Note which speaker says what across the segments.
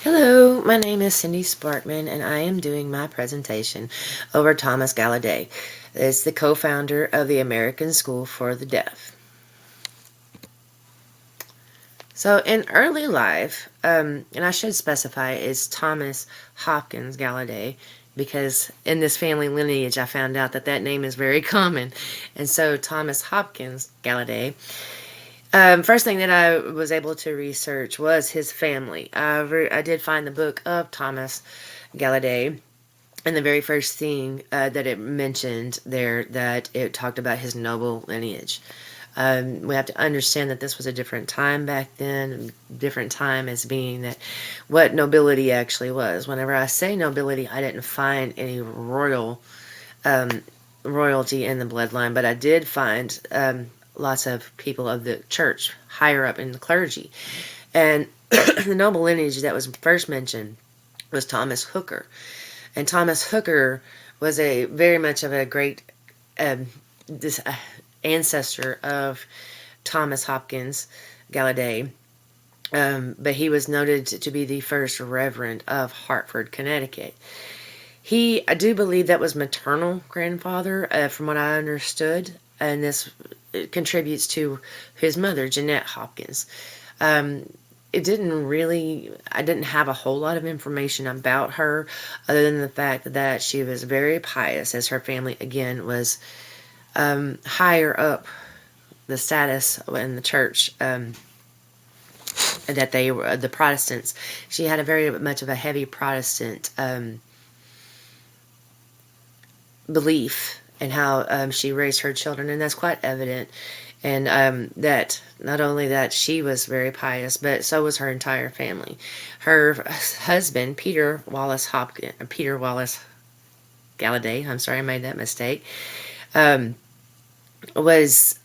Speaker 1: Hello, my name is Cindy Sparkman, and I am doing my presentation over Thomas Gallaudet. It's the co-founder of the American School for the Deaf. So in early life, and I should specify, it's Thomas Hopkins Gallaudet, because in this family lineage I found out that that name is very common. And so Thomas Hopkins Gallaudet. First thing that I was able to research was his family. I did find the book of Thomas Gallaudet, and the very first thing that it mentioned there, that it talked about his noble lineage. We have to understand that this was a different time back then, different time as being that what nobility actually was. Whenever I say nobility, I didn't find any royalty in the bloodline, but I did find lots of people of the church higher up in the clergy. And the noble lineage that was first mentioned was Thomas Hooker. And Thomas Hooker was a very much of a great ancestor of Thomas Hopkins Gallaudet. But he was noted to be the first reverend of Hartford, Connecticut. I do believe that was maternal grandfather, from what I understood, and this contributes to his mother, Jeanette Hopkins. I didn't have a whole lot of information about her, other than the fact that she was very pious, as her family, again, was higher up the status in the church, that they were the Protestants. She had a very much of a heavy Protestant belief in how she raised her children, and that's quite evident. And that not only that she was very pious, but so was her entire family. Her husband, Peter Wallace Gallaudet, I'm sorry I made that mistake, was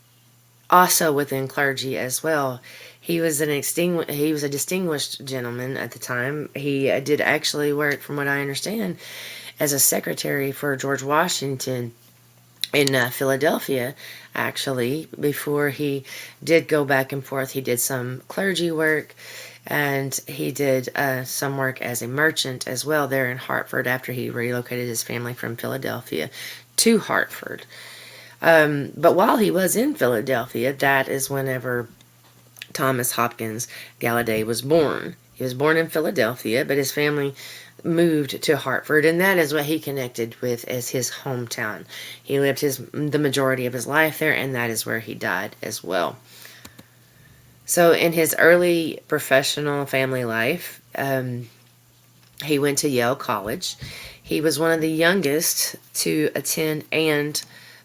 Speaker 1: also within clergy as well. He was a distinguished gentleman at the time. He did actually work, from what I understand, as a secretary for George Washington in Philadelphia, actually, before he did go back and forth. He did some clergy work, and he did some work as a merchant as well there in Hartford, after he relocated his family from Philadelphia to Hartford. But while he was in Philadelphia, that is whenever Thomas Hopkins Gallaudet was born. He was born in Philadelphia, but his family moved to Hartford, and that is what he connected with as his hometown. He lived the majority of his life there, and that is where he died as well. So in his early professional family life, he went to Yale College. He was one of the youngest to attend and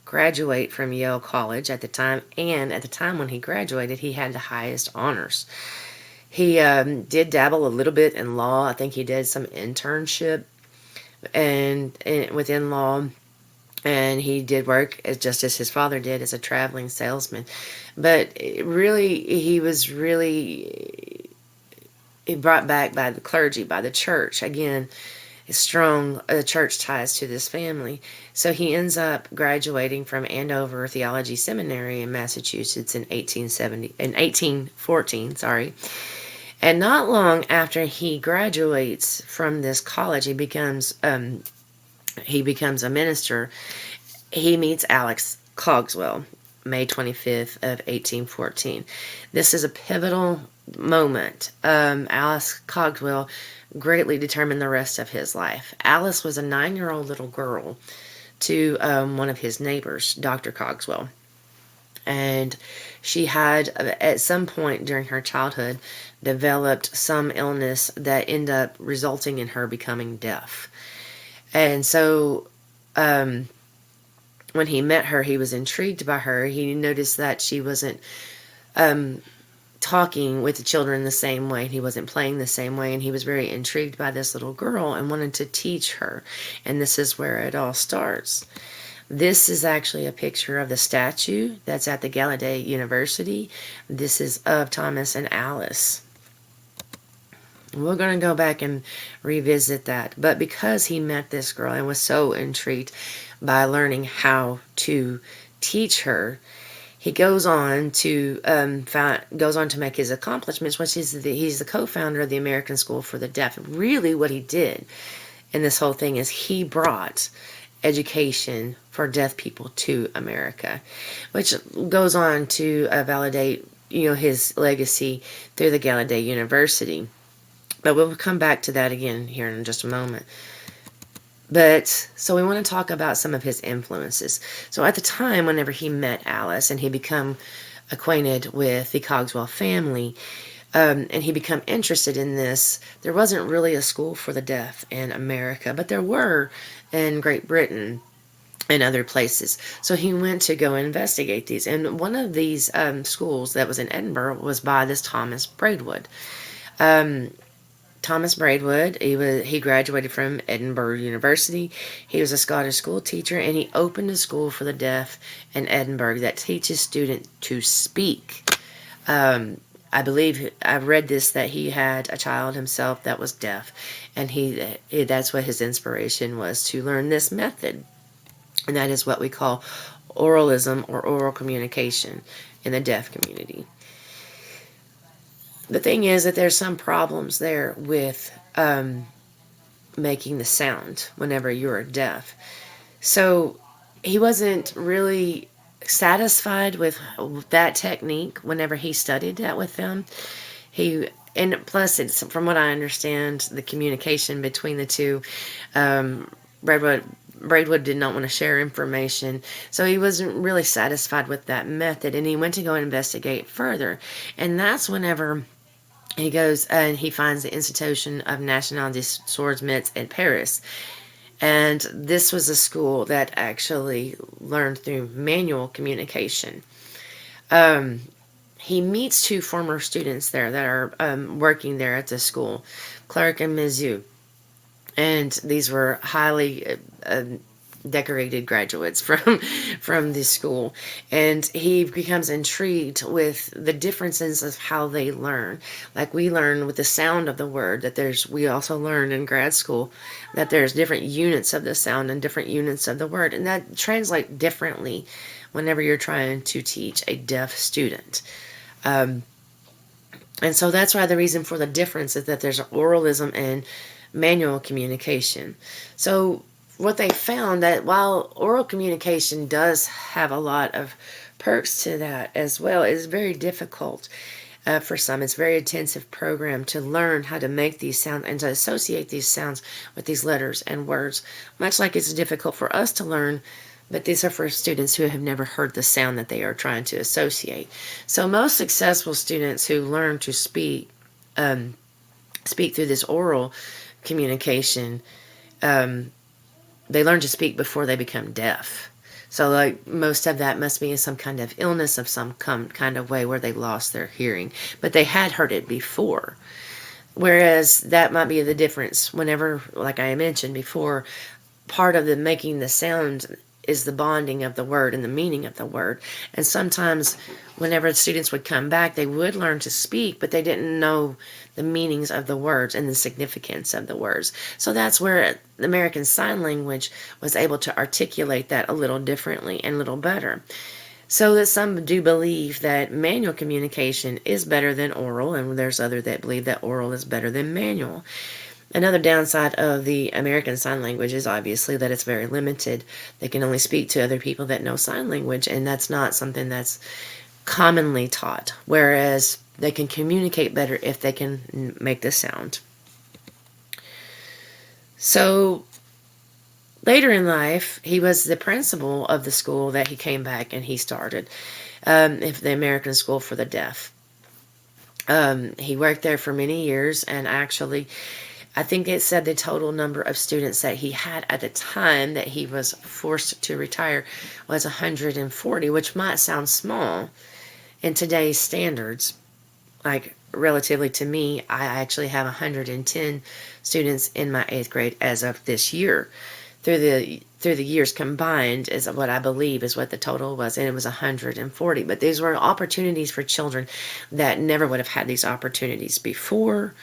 Speaker 1: graduate from Yale College at the time, and at the time when he graduated, he had the highest honors. He did dabble a little bit in law. I think he did some internship within law, and he did work just as his father did as a traveling salesman. But really, he was brought back by the clergy, by the church. Again, strong church ties to this family. So he ends up graduating from Andover Theology Seminary in Massachusetts in 1814. And not long after he graduates from this college, he becomes a minister. He meets Alex Cogswell, May 25th of 1814. This is a pivotal moment. Alice Cogswell greatly determined the rest of his life. Alice was a 9-year-old little girl to one of his neighbors, Dr. Cogswell. And she had, at some point during her childhood, developed some illness that ended up resulting in her becoming deaf. And so when he met her, he was intrigued by her. He noticed that she wasn't talking with the children the same way. He wasn't playing the same way, and he was very intrigued by this little girl and wanted to teach her. And this is where it all starts. This is actually a picture of the statue that's at the Gallaudet University. This is of Thomas and Alice. We're going to go back and revisit that. But because he met this girl and was so intrigued by learning how to teach her, he goes on to goes on to make his accomplishments, which is he's the co-founder of the American School for the Deaf. Really, what he did in this whole thing is he brought education for deaf people to America, which goes on to validate, his legacy through the Gallaudet University. But we'll come back to that again here in just a moment. But so we want to talk about some of his influences. So at the time, whenever he met Alice and he become acquainted with the Cogswell family, and he become interested in this, there wasn't really a school for the deaf in America, but there were in Great Britain and other places. So he went to go investigate these. And one of these schools that was in Edinburgh was by this Thomas Braidwood. Thomas Braidwood, he graduated from Edinburgh University. He was a Scottish school teacher, and he opened a school for the deaf in Edinburgh that teaches students to speak. I believe I've read this, that he had a child himself that was deaf, and that's what his inspiration was, to learn this method, and that is what we call oralism or oral communication in the deaf community. The thing is that there's some problems there with making the sound whenever you're deaf. So he wasn't really satisfied with that technique whenever he studied that with them. And plus, it's, from what I understand, the communication between the two, Braidwood did not want to share information, so he wasn't really satisfied with that method, and he went to go investigate further. And that's whenever he goes and he finds the Institution of Nationality Swordsmiths in Paris. And this was a school that actually learned through manual communication. He meets two former students there that are working there at the school, Clark and Mizzou. And these were highly decorated graduates from this school, and he becomes intrigued with the differences of how they learn. Like we learn with the sound of the word, that we also learned in grad school that there's different units of the sound and different units of the word, and that translate differently whenever you're trying to teach a deaf student. And so that's why the reason for the difference is that there's oralism and manual communication. So what they found, that while oral communication does have a lot of perks to that as well, it's very difficult for some. It's a very intensive program to learn how to make these sounds and to associate these sounds with these letters and words, much like it's difficult for us to learn, but these are for students who have never heard the sound that they are trying to associate. So most successful students who learn to speak through this oral communication, they learn to speak before they become deaf. So like most of that must be some kind of illness of some kind of way where they lost their hearing, but they had heard it before. Whereas that might be the difference whenever, like I mentioned before, part of the making the sound is the bonding of the word and the meaning of the word. And sometimes whenever the students would come back, they would learn to speak, but they didn't know the meanings of the words and the significance of the words. So that's where the American Sign Language was able to articulate that a little differently and a little better. So that some do believe that manual communication is better than oral, and there's others that believe that oral is better than manual. Another downside of the American Sign Language is obviously that it's very limited. They can only speak to other people that know sign language, and that's not something that's commonly taught, whereas they can communicate better if they can make the sound. So later in life, he was the principal of the school that he came back and he started, the American School for the Deaf. He worked there for many years, and actually, I think it said the total number of students that he had at the time that he was forced to retire was 140, which might sound small in today's standards. Like, relatively to me, I actually have 110 students in my 8th grade as of this year. Through the years combined is what I believe is what the total was, and it was 140. But these were opportunities for children that never would have had these opportunities before.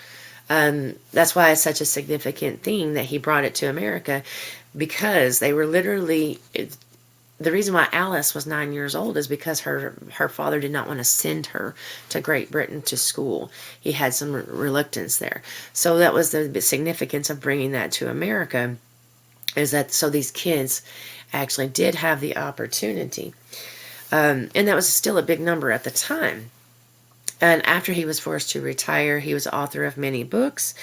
Speaker 1: That's why it's such a significant thing that he brought it to America, because they were literally the reason why Alice was 9 years old is because her father did not want to send her to Great Britain to school. He had some reluctance there. So that was the significance of bringing that to America, is that so these kids actually did have the opportunity. And that was still a big number at the time. And after he was forced to retire, he was author of many books.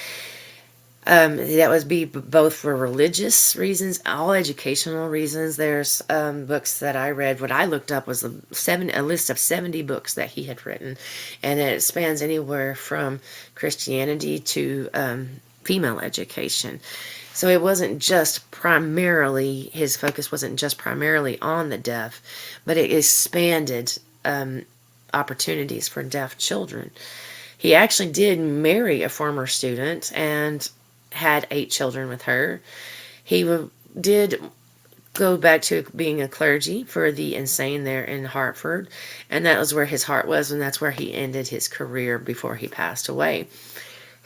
Speaker 1: That would be both for religious reasons, all educational reasons. There's books that I read. What I looked up was a list of 70 books that he had written, and it spans anywhere from Christianity to female education. So it wasn't just primarily, his focus wasn't just primarily on the deaf, but it expanded opportunities for deaf children. He actually did marry a former student and had 8 children with her. He did go back to being a clergy for the insane there in Hartford, and that was where his heart was, and that's where he ended his career before he passed away.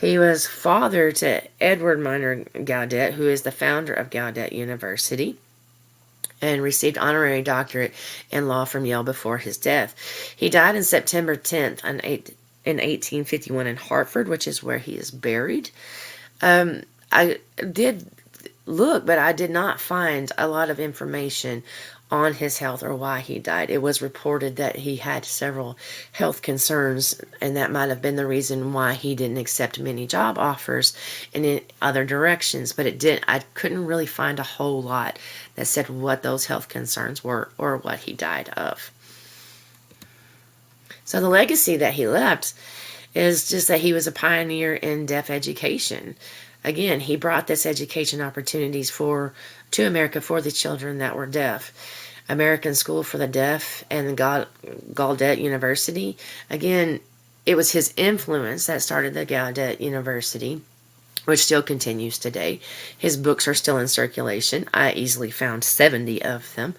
Speaker 1: He was father to Edward Minor Gaudet, who is the founder of Gaudet University, and received honorary doctorate in law from Yale before his death. He died on September 10th in 1851 in Hartford, which is where he is buried. I did look, but I did not find a lot of information on his health or why he died. It was reported that he had several health concerns, and that might have been the reason why he didn't accept many job offers in other directions. But I couldn't really find a whole lot that said what those health concerns were or what he died of. So the legacy that he left is just that he was a pioneer in deaf education. Again, he brought this education opportunities to America for the children that were deaf. American School for the Deaf and Gaudet University. Again, it was his influence that started the Gaudet University, which still continues today. His books are still in circulation. I easily found 70 of them.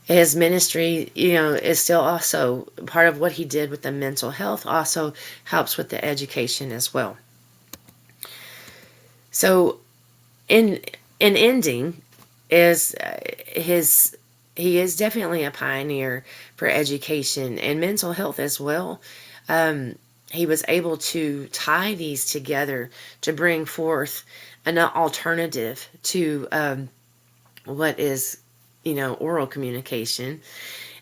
Speaker 1: His ministry, is still also part of what he did with the mental health, also helps with the education as well. So, in ending, he is definitely a pioneer for education and mental health as well. He was able to tie these together to bring forth an alternative to what is, oral communication.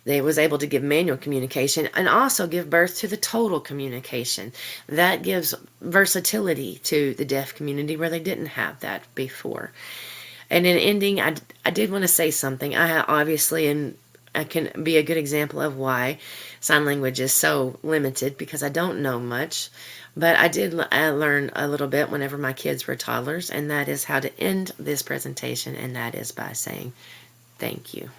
Speaker 1: They was able to give manual communication and also give birth to the total communication. That gives versatility to the deaf community where they didn't have that before. And in ending, I did want to say something. I can be a good example of why sign language is so limited, because I don't know much. But I did learn a little bit whenever my kids were toddlers, and that is how to end this presentation, and that is by saying thank you.